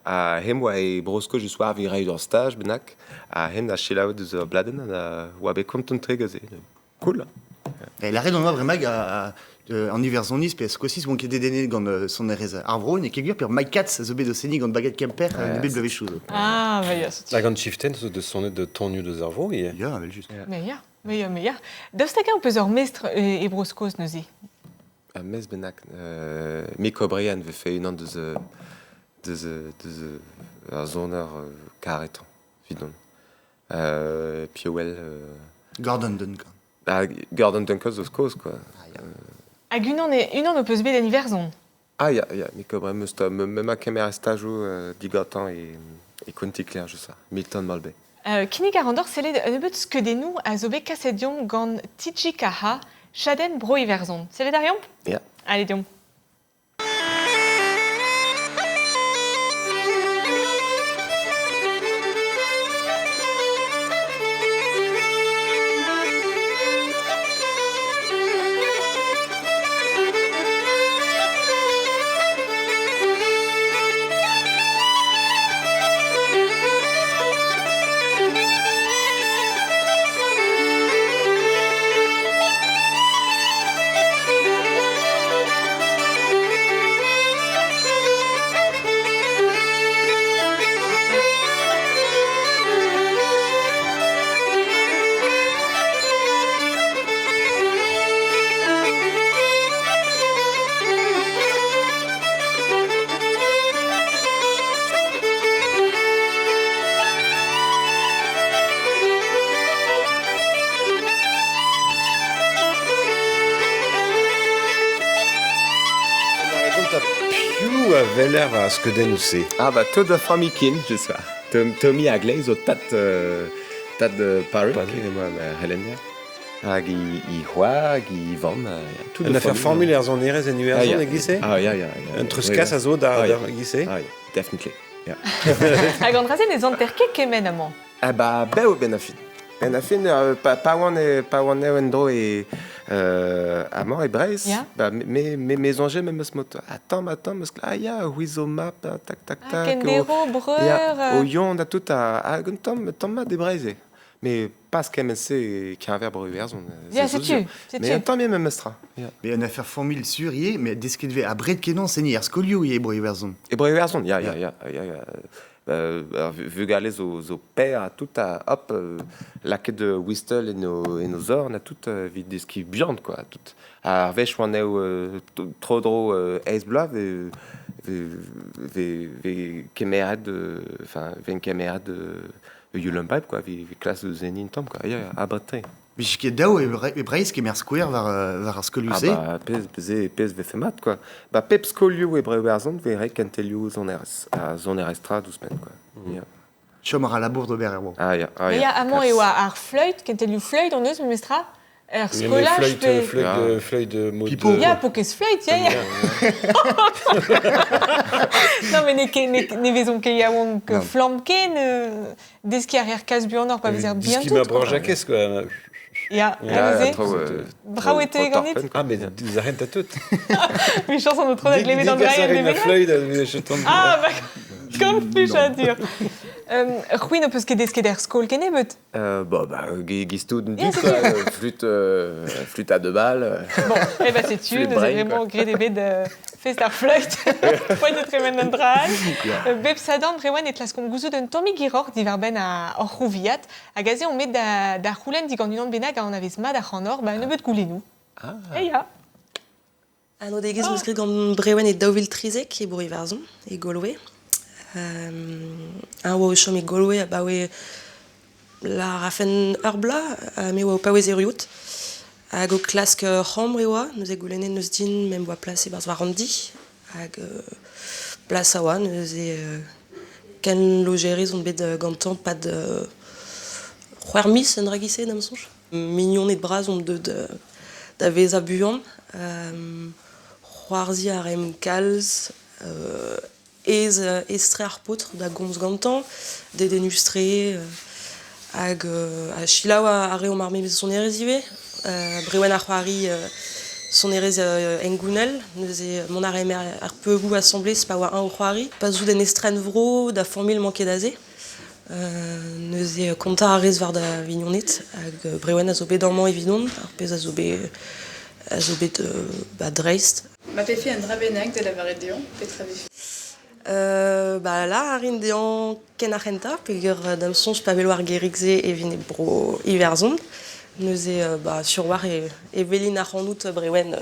a hem oa e brosko je soir vi reiz ur stage benak, a hem na chi la oed eus ur bladen, oa be konton tregaz Cool. La red on oa bremag en hiver zonis pe skosis bon ket dedene gant son erez arvro ne kegur per Mike Katz zo bet o seni gant bagat kemper ne bet blave chouz. Ah, va ya. La gant chiften de sonnet de tonnu de zarvro, ya, vel just. Mais ya. Daoust hag an peus ur mestre e broskos neuze. Mes benak, Mick O'Brien ve fe un an deus ar zoner karetan, vidon. Piowel... Gordon Duncan. Gordon Duncan zo skos, quoi. Hag un an o peus bet an hiver zon. Ya, Mick O'Brien meus ta, me ma kemer stajo digatan e konti kler, je sa, Milton Malbé. Kinnig ar andor sellet un ebeut skeudennoù a zo bet kasediom gant Tiji Kaha, chaden bro hiver zon. Sellet ar yomp? Ya. Allez, diom. Veler a skeudenn o se. Ah bah, tout de famille kin, je sois. Tommy a gleiz o tad Paris, moi, Helena. Hag i c'hoa, hag i vann, tout de Un affaire formule ar zon erez en hiver zon e gise? Ah, ya. Un truskas a zo d'ar gise? Ah, definitely, ya. Hag an drazen ez an terke kemen amant. Ah bah, beo ben a fin. Ben a fin, pa oan eo en dro amant e breiz, bah, me zonje me meus moto. Attends, meus kla, ya, ouizo map, tak. Kendero, breur... O yon da tout a tom ma de breize. Mais pas kemen se ki an ver breu verzon. Ya, c'est-tu. Mais un temps me mestra. Mais un affaire formule sur yé, mais desket ve a bret kenan seni ar skolio yé breu verzon. E breu verzon, ya. Vu galez zo per a tout a hop laket de Whistle et nos or na tout vid de ski biant quoi tout a vech wan eo tro dro eis blav une caméra de Yulenpipe, quoi, vi classe de Zenin Tom, quoi, à Bretagne. Mais je suis dao et Brace qui est square vers ce que lui c'est. Ah bah, pes vefemat, quoi. Bah, pep scolio et brewerzon, verrai cantelio zonerestra 12 semaines, quoi. Chomara la bourde de Bererbo. Ah, ja. Il y a amont et ar fleut, quand tu fleut, on eus, mestra. Scolage, fleut de mode. Il y a pokes fleut, ja. Non, mais ne vezon ke yaouan que flamken, deski arrière casse buanor, pas vezir bien tout. Deski ma branjaques, quoi. Ja, Brawete ganit. Ah, mais des arènes à toutes. Mais je pense qu'on a trop d'aglévé dans le rayon de Ah, bah, comme plus à dire. Ruin, parce que deski der skol kene bet. Gistou d'une flûte à 2 balles. Bon, eh ben c'est tu, nous avons vraiment gré des bêtes de festar fleut. Point de tremen en dral. Beb sadam brewen et las gouzou d'un Tommy Giror diverben à Orrouviat. A gazé on met da roulen di gandunan benag on avait smad à Hanor, bah ne bet goulenou. Ah. Et ya. Ano degez meus grit gant brewen et daouvil trizek e bourri varzon e Galway. Un oa o chom e Galway ba oe la rafen bla, me oa o paouez eriout. Hag o klask c'hambre e oa, neus e goulenet neus din mem oa plas e barz varandi. Hag plas a oa, neus e ken logeriz on bet gantan pad c'hwer mis en dragise d'am sonj. Mignon et braz on da vez a buan. C'hwarzi a rem kalz, estre ar potr da gomz gantan, de denustre, hag a chilaou a re o marme son erez ive, brewen ar c'hoari son erez engounel, neus e mon ar emer ar peugou assemblé se pa oa un o c'hoari, pas zou den estren vro da formil manket aze, neus e konta a rez var da vignonet, hag brewen a zo bet d'amant evidon, ar pez a zo bet dreist. Ma pe fi un drabenag de la varet deon, petra vefi. La harin dean ken arrenta, peogwir d'am sonj pa velo ar gerikze e vin e bro iverzon. Neus e sur war e velin ar c'hannout brewen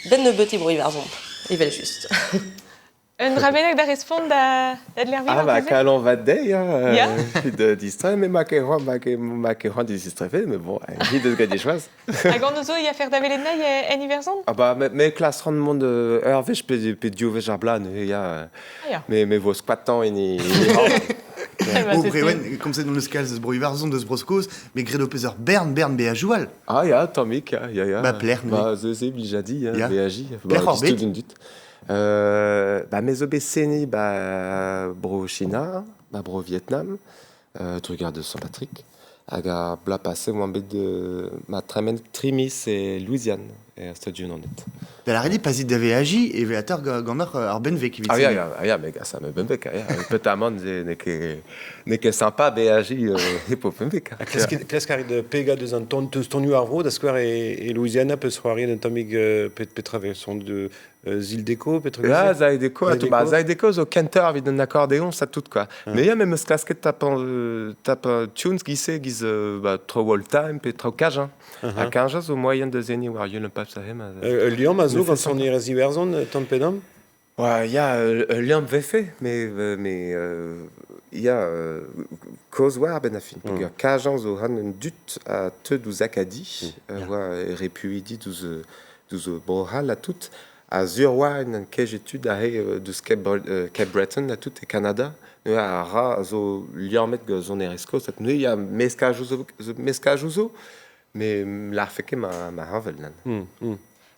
ben ne beut e bro iverzon. E vel just. Un drabenag da respond da l'ervi. Ah, bah, kalon va dei, de distrait, mais ma keron disistrefe, mais bon, il de gade choise. Hag an ozo y a fer da velenai en iverzon? Ah bah, mais classe rendement de hervech pe diovech ar blan, mais vos squattants et ni... O brewen, comme c'est dans le skal de Broivarzon de Broskos, mais gredo peser Bern be a joual. Ah, ya, Tomik, ya. Bah, plaire, oui. Bah, c'est bijadi, BAJ. Plaire hor bet. Mes obécéni, bro China, bro Vietnam, tu regardes Saint-Patrick, aga bla passé ou un bête de ma tremen trimis et Louisiane et Stadion en net. Da la redi pas d'ave agi et véateur gannor ar benvek evit. Ah ya, mais ça me benvek, peut-être n'est que sympa BAJ et pour benvek. Qu'est-ce qu'il de pega de ton arvro da square et Louisiana peut se roirer d'un tomig peut traverser de Zildeco, peut-être. Ah, Zildeco, zo canteur vid un accordéon, ça tout quoi. Mais il y a même ce casquette tape tunes giz trop all time, peut trop cajun. À cajun au moyen de zeni war yel pas ça hem. Lyon mazo quand on est résiverzon tempédam. Ouais, il y a Lyon VF, mais il y a cause war benafin. Cajun zo han un dut à te douz acadi, ouais répuidi douz brohal à tout. À Zurwa, une étude de Cape Breton, à tout et Canada, à Ra, zo liamet zone eresco, cette nuit il y a mescajuzo, mais l'arfeke ma havel nan.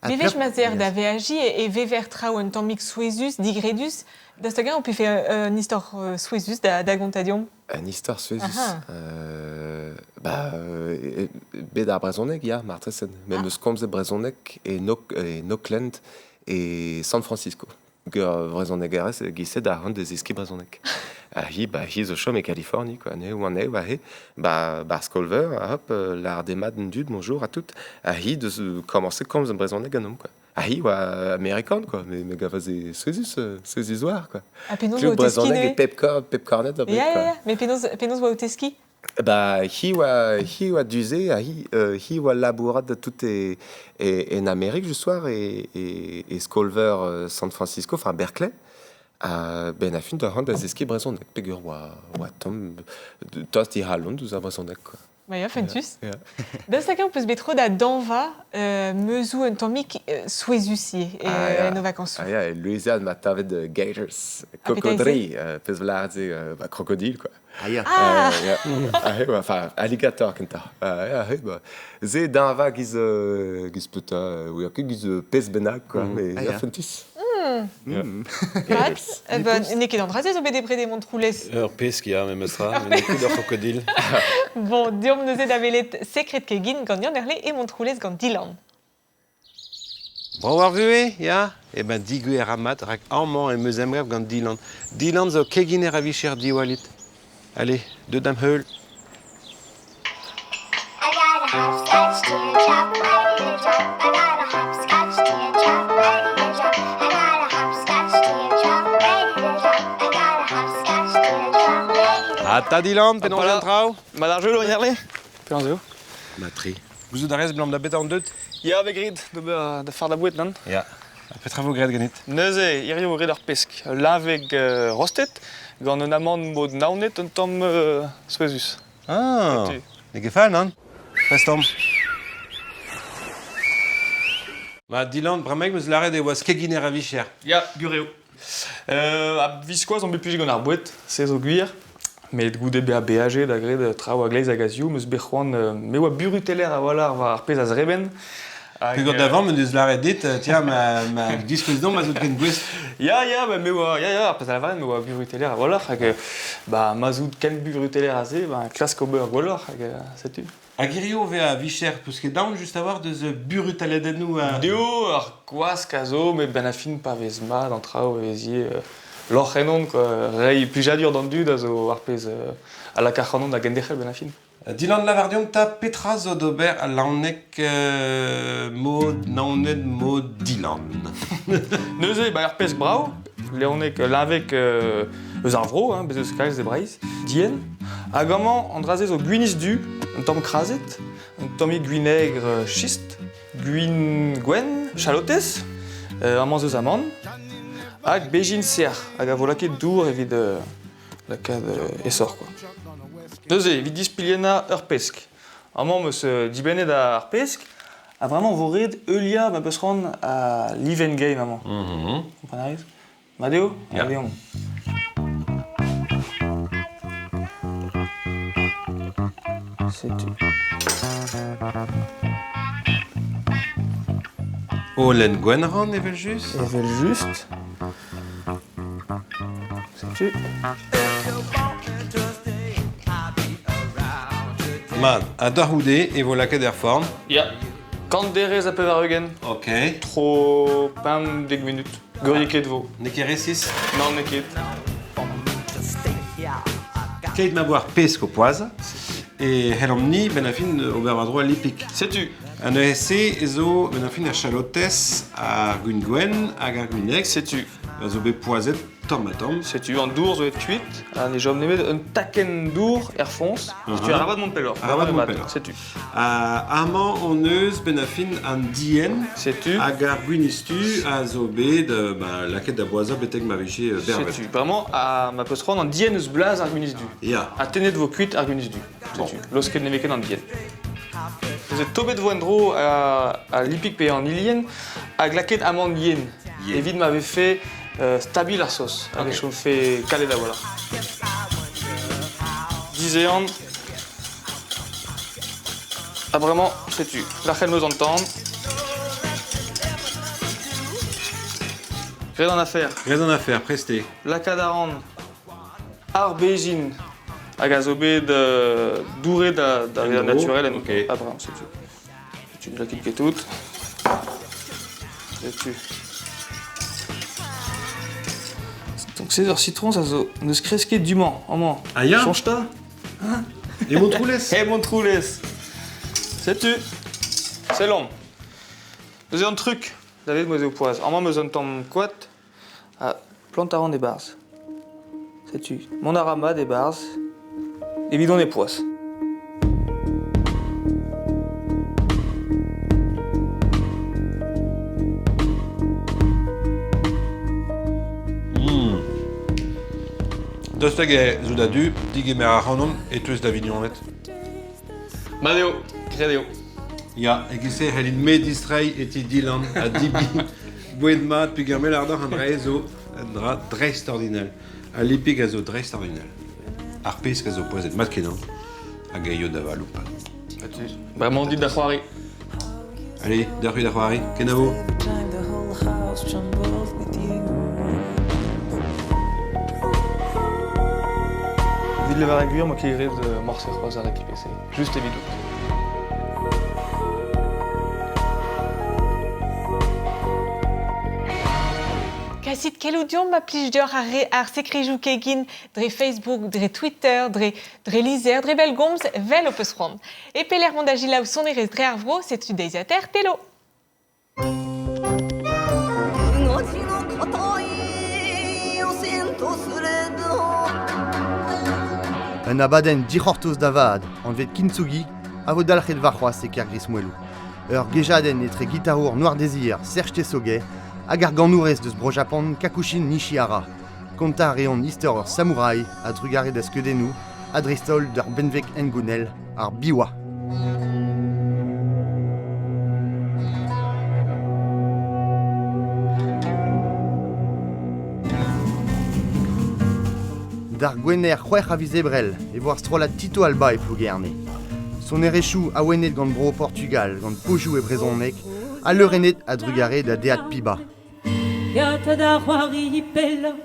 Vivech mazer da VAJ et vever trao un tammik Suezus digredus, da stagan on peut faire un histoire Suezus da gontadion. Un histoire Suezus. Beda Brezonek, ya Martresen, même le scomze Brezonek et Nockland et San Francisco. Brezonek gares gisse da hand des iski Brezonek. Hi zo chom e Californie quoi, ne ou ane wa skolver hop l'art des maden dud bonjour à tout. Hi de commencer comme un Brezonek ganom quoi. Hi wa américain quoi, mais gavaz e Suezus war quoi. A penaos wa oteski ne? Pep Cornet quoi. Mais penaos wa oteski? Hi wa duze, hi wa labourat de tout en Amérique, je soir, et Skolver San Francisco, enfin Berkeley. Ben a fin da ran da zeske brezonek pegur oa tom tost I halon douz a brezonek quoi. Ja, fentus. Da stakañ peus betro da danva meuzou un tammik souezusie no vakansoù. Ah ja, Louisiane ma tavet de gators, cocodri, peus vlarze crocodile quoi. Ah ja. Enfin, alligator kenta. Ja, ze danva giz peta, ou giz pez bennak quoi, mais ja fentus. Mat, ne ket an drazez zo bet depre de montroulez. Pez ki a même astra, ne ket ur crocodile. Bon, diom neuze da velet sekret kegin gant Yannerle e montroulez gant Dylan. Brauar vue, ya? Ben digu er amat rak amman e meus emrev gant Dylan. Dylan zo kegin er avicher diwalit. Allez, deux dames heul. I gotta hopscotch to your chop, ready to jump. I gotta hopscotch to your chop, ready to jump. I gotta hopscotch to your chop, ready to jump. I gotta hopscotch to your chop, ready to Ata Dylan, penon jan trao? Ma d'ar jeu, Yannerle? Pean zo? Matri. Gouzout a rez blam da bet an deut? Ya, begrid, da far da bouet, nan? Ya. Petra vo gret ganit? Neuze, irio red ar pesk. Laveg rostet, gant un amant mod naonet un tom souezus. Ah, ne gefal, nan? Prestom. Ma Dylan, bramek meus lare de oaz kegin er avicher. Ya, gureo. A viskoaz an bet puje gant ar bouet, se zo gwir. Met goude be a BAG da gred trao a gleiz a gazioù, meus bec'hoan me oa buruteler a walar va ar pez a zreben. Peogwir d'avant, meus lare dit, tiens, ma diskouzdon ma zout ken gwest. Ya, me oa, ar pez a lavaren me oa buruteler a walar, hag ma zout ken buruteler a ze, klask ober walar, hag setu. Agirio ve a vicher, peus ket daon just a war deus burutaledennou a... Deo ar gwask a zo, me ben a fin pa vez ma, d'an trao vezie... L'orchenon, rei plujadur d'an dud a zo ar pez a la karchanon da gendechel ben a fin. Dylan lavardion ta petra zo d'ober a laonek mod naonet mod Dylan. Neuze, ar pez brao, leonek lavek eus ar vro, bez eus kalz de breiz, dien. Hag amañ an drazez zo guiniz du, un tamm krazet, un tammi guinegr schist, guin gwen, chalotez, amañ eus amant, hag bejin ser, hag a vo laket dour evit lakad esor, quoi. Neuze, evit dispiliena ur pesk. Amañ meus dibenet ar pesk, a vraiment vo red eulia ma peus ran a liven game amañ. Kompanarez? Ma deo? Ya. Adeon. Setu. Olen gwen ran evel just? Evel just. Setu. Ma, a darhoude e vo laket er forn. Ya. Kant derez a pev ar eugen. Ok. Tro 20 minut. Goriket vo. Ne ket resis? Non, ne ket. Keit ma boar pesk o poaz. E helom ni ben a fin ober ma droa lipik. Setu. An ESC ezo ben a fin ar chalotez ar gwin gwen hag ar gwinek. Setu. A zo bet poazet tom a tom. Setu, an dour zo et kuit. Ne jom nemet un taken dour er fons. Setu, a rabat Montpellor. Rabat Montpellor. Setu. Amañ on eus ben a fin an dien. Setu. Hag ar gwinistu a zo bet laket da boaza betek ma veche bervet. Setu. Vraiment, ma peus ran an dien eus blaz ar gwiniz du. Ya. A tenet vo kuit ar gwiniz du. Setu. Losket ne veket an dien. Eus e tobet vo en dro a lipik pe an ilien hag laket amant yen. Evit m'avait fait stabil ar sos. Hag echom fe kalet a walar. Dizean. Ah, vraiment, setu. Lac'hel meus entend. Red an afer. Red an afer, presté. Lakad a ran ar bejin hag a zo bet doure da naturel. Ok. Ah, vraiment, setu. Setu, lakit ket tout. Setu. Donc 16 heures citron, ça zo neus kresket du-mañ, amañ. Ah ya? Change ta? Hein? Et montroulez? Et montroulez. Sais-tu? C'est long. Vous avez un truc, David, moi, au poise. En moi, me zone tom quat. Plantaran des bars. Sais-tu? Mon arama des bars. Et bidon des poisses. Dostag Zoudadu, Digemera Hanon et Tues d'Avignonet. Madeo, Credeo. Ja, egise helin me distrai et Dylan a Dibi. Bouedmat, puis Germelardor un réseau, un dra dreist ordinal. A lipig a zo dreist ordinal. Arpes a zo poezet matkenan, a gaio d'aval ou pas. Vraiment dit d'Ahuari. Allez, da rue d'Ahuari, Kenavo. Ville le Varaguir, moi qui rêve de morcer rose à la KPC. Juste évident. Kasit keloudion ma plij d'or ar sekrijou kegin dre Facebook, dre Twitter, dre lizer, dre belgomz, vel o peus c'hoant. E peler mont agilaou sonerez dre ar vro, setu deizater telo. Un abaden dic'hortoz davad, an vet kintsugi, a vo dalc'het varc'hoaz e ker gris moellou. Ur gejaden etre gitarour noir désir, Serge Tessoguet, hag ar gannourez deus Brojapan Kakushin Nishihara. Konta reon ister ur samouraï, a drugare da skeudennou, a dristol d'ur benvek engounel, ar biwa. D'ar gwener c'hwec'h a vizebrel, e voar strolat Tito Alba e plougerne. Son erechou a wenet gant bro Portugal, gant pojou e brezonnek, a leurenet a drugare da deat piba. Yata da c'hoari pella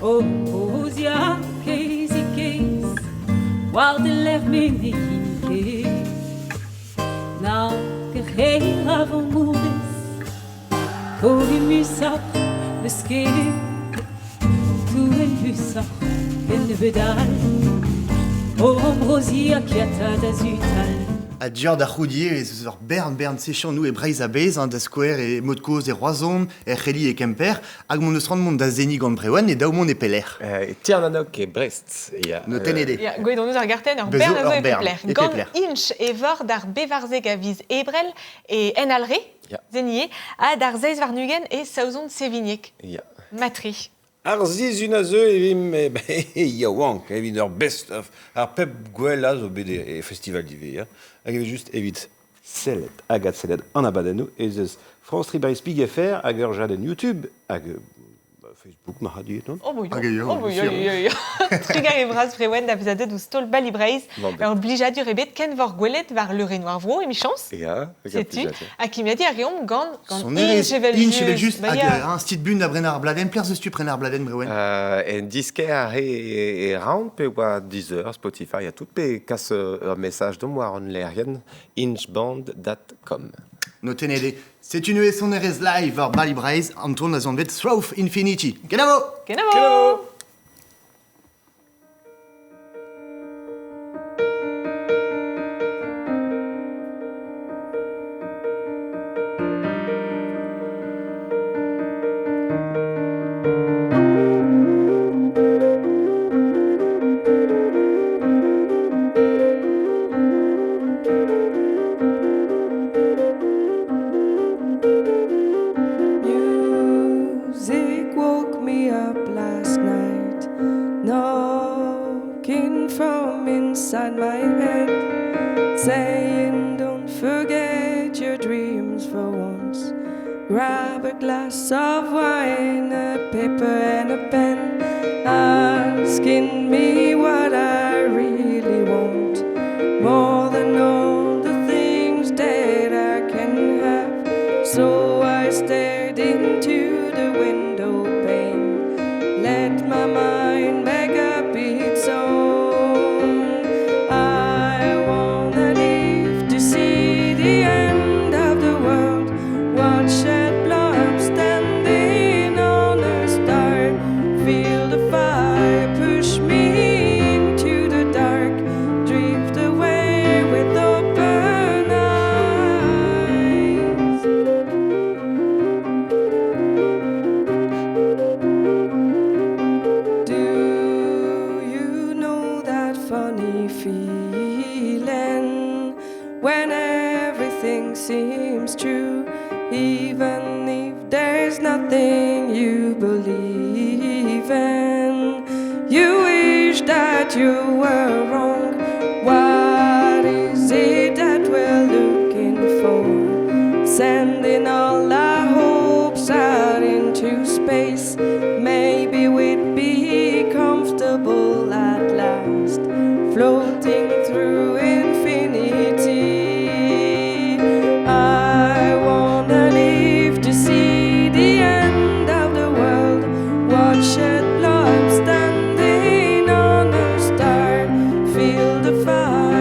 O zia kezi kez War de l'er meneke Na geheir avon mourez Ko e musar beske Tu en musar en bedal O ambrozia kiata da zutal A dior da c'houdier ez ur bern sechant nou e breiz a bez, da skouer e modkoz e roazon, e c'heli e kemper, hag mon eus rand da zeni gant brewen e daou mon e peler. E Tiernanok e Brest. No tenede. Gwe don eus ar garten ur bern a zo e pepler. Gant inch e vor d'ar bevarzeg a viz ebrel e en alre, zenier, a d'ar zeiz varnugen e saouzon sevignek. Matri. Ar ziz un a zeu evim yaouank, evit ur best of ar pep gwell a zo bet e festival dive, hag evit just evit sellet, hag at sellet an abadennou, ez eus France Ribéry Spig FR hag ur jaden YouTube, hag Facebook ma hadiet, non? Oh, Trigar e braz frewen da vezadet ou stol bali breiz, ur blijadur ebet ken vor gwelet var le renoir vro, emi chans? Setu, a kimiadi a reom gant inchevel just, hag un stit bun da brenar bladen, pler zeus tu brenar bladen brewen? En diske a re e round pe oa Deezer, Spotify, a tout pe kas ur mesaj dom war an lerien inchband.com. No tenede. Setu nu e sonerez live ar bali breiz, an tourn a zon vet Through Infinity. Kenavo! Kenavo! Saying don't forget your dreams for once. Grab a glass of wine, a paper and a pen, asking me what I really want, more than all the things that I can have. So I stared into the window pane, let my mind make a beat song. When everything seems true, even if there's nothing you believe in. that you were wrong. What is it that we're looking for? Sending all our hopes out into space. Maybe we'd be comfortable at last, floating through infinity. I wanna live to see the end of the world. Watch it blood standing on a star. Feel the fire.